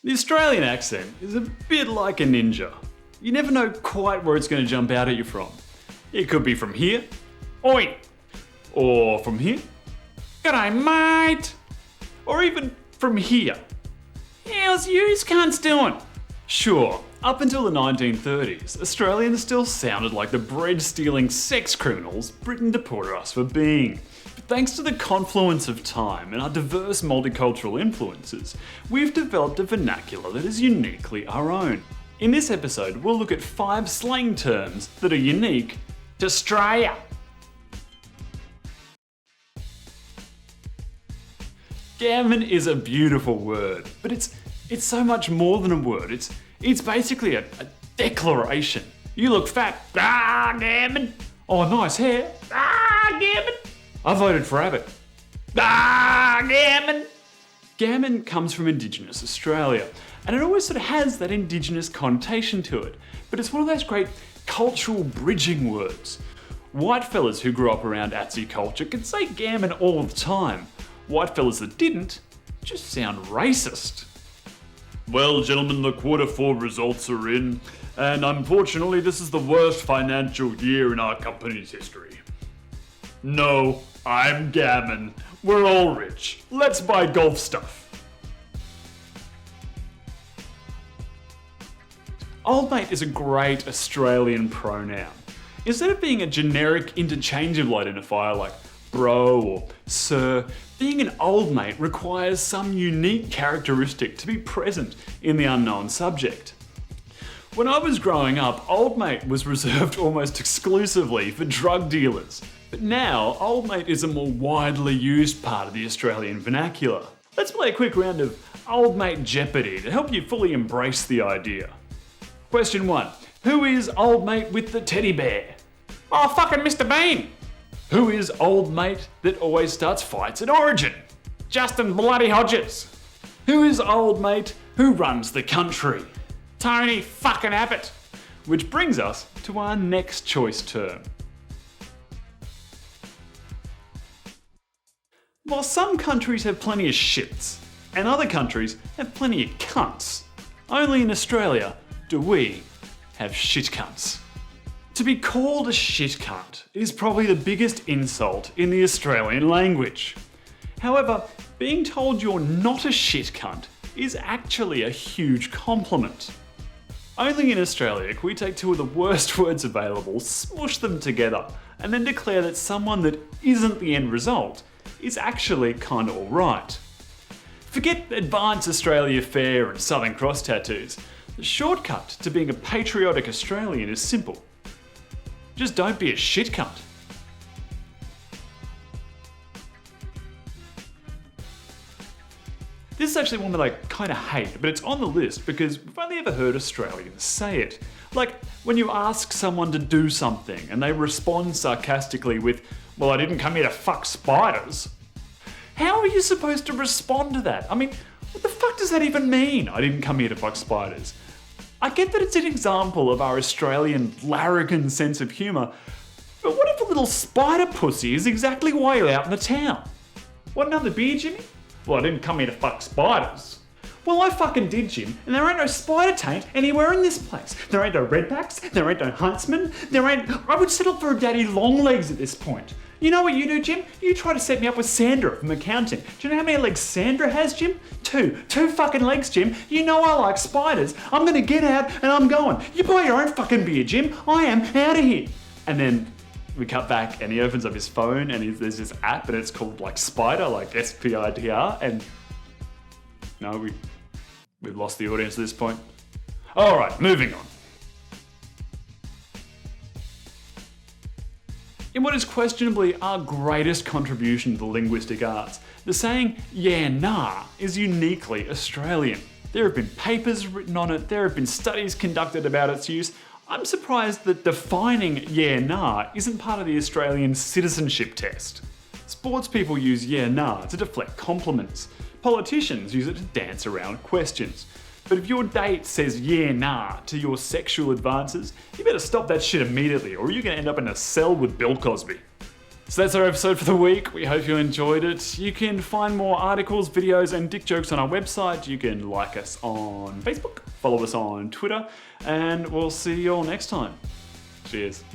The Australian accent is a bit like a ninja. You never know quite where it's going to jump out at you from. It could be from here, oi, or from here, g'day mate, or even from here, how's yous cunts doing? Sure, up until the 1930s, Australians still sounded like the bread-stealing sex criminals Britain deported us for being. But thanks to the confluence of time and our diverse multicultural influences, we've developed a vernacular that is uniquely our own. In this episode, we'll look at 5 slang terms that are unique to Australia. Gavin is a beautiful word, but it's so much more than a word. It's basically a declaration. You look fat. Ah, Gavin. Oh, nice hair. Ah, Gavin. I voted for Abbott. Ah, Gavin. Gavin comes from Indigenous Australia, and it always sort of has that Indigenous connotation to it. But it's one of those great cultural bridging words. White fellas who grew up around Atsi culture could say Gavin all the time. White fellas that didn't just sound racist. Well, gentlemen, the Q4 results are in, and unfortunately this is the worst financial year in our company's history. No, I'm Gavin. We're all rich. Let's buy golf stuff. Old mate is a great Australian pronoun. Instead of being a generic interchangeable identifier like bro or sir, being an old mate requires some unique characteristic to be present in the unknown subject. When I was growing up, old mate was reserved almost exclusively for drug dealers. But now, old mate is a more widely used part of the Australian vernacular. Let's play a quick round of Old Mate Jeopardy to help you fully embrace the idea. Question 1. Who is old mate with the teddy bear? Oh, fucking Mr. Bean! Who is old mate that always starts fights at Origin? Justin Bloody Hodges. Who is old mate who runs the country? Tony fucking Abbott. Which brings us to our next choice term. While some countries have plenty of shits, and other countries have plenty of cunts, only in Australia do we have shit cunts. To be called a shit cunt is probably the biggest insult in the Australian language. However, being told you're not a shit cunt is actually a huge compliment. Only in Australia can we take 2 of the worst words available, smush them together, and then declare that someone that isn't the end result is actually kinda alright. Forget Advanced Australia Fair and Southern Cross tattoos. The shortcut to being a patriotic Australian is simple. Just don't be a shit cunt. This is actually one that I kinda hate, but it's on the list because we've only ever heard Australians say it. Like when you ask someone to do something and they respond sarcastically with, well, I didn't come here to fuck spiders. How are you supposed to respond to that? I mean, what the fuck does that even mean? I didn't come here to fuck spiders. I get that it's an example of our Australian larrikin sense of humour, but what if a little spider pussy is exactly why you're out in the town? Want another beer, Jimmy? Well, I didn't come here to fuck spiders. Well, I fucking did, Jim, and there ain't no spider taint anywhere in this place. There ain't no redbacks, there ain't no huntsmen, I would settle for a daddy longlegs at this point. You know what you do, Jim? You try to set me up with Sandra from accounting. Do you know how many legs Sandra has, Jim? 2. 2 fucking legs, Jim. You know I like spiders. I'm gonna get out and I'm going. You buy your own fucking beer, Jim. I am out of here. And then we cut back and he opens up his phone and there's this app and it's called like Spider, like SPIDR, and no, we've lost the audience at this point. All right, moving on. In what is questionably our greatest contribution to the linguistic arts, the saying YaNa is uniquely Australian. There have been papers written on it, there have been studies conducted about its use. I'm surprised that defining YaNa isn't part of the Australian citizenship test. Sports people use YaNa to deflect compliments. Politicians use it to dance around questions. But if your date says YaNa to your sexual advances, you better stop that shit immediately or you're gonna end up in a cell with Bill Cosby. So that's our episode for the week. We hope you enjoyed it. You can find more articles, videos, and dick jokes on our website. You can like us on Facebook, follow us on Twitter, and we'll see you all next time. Cheers.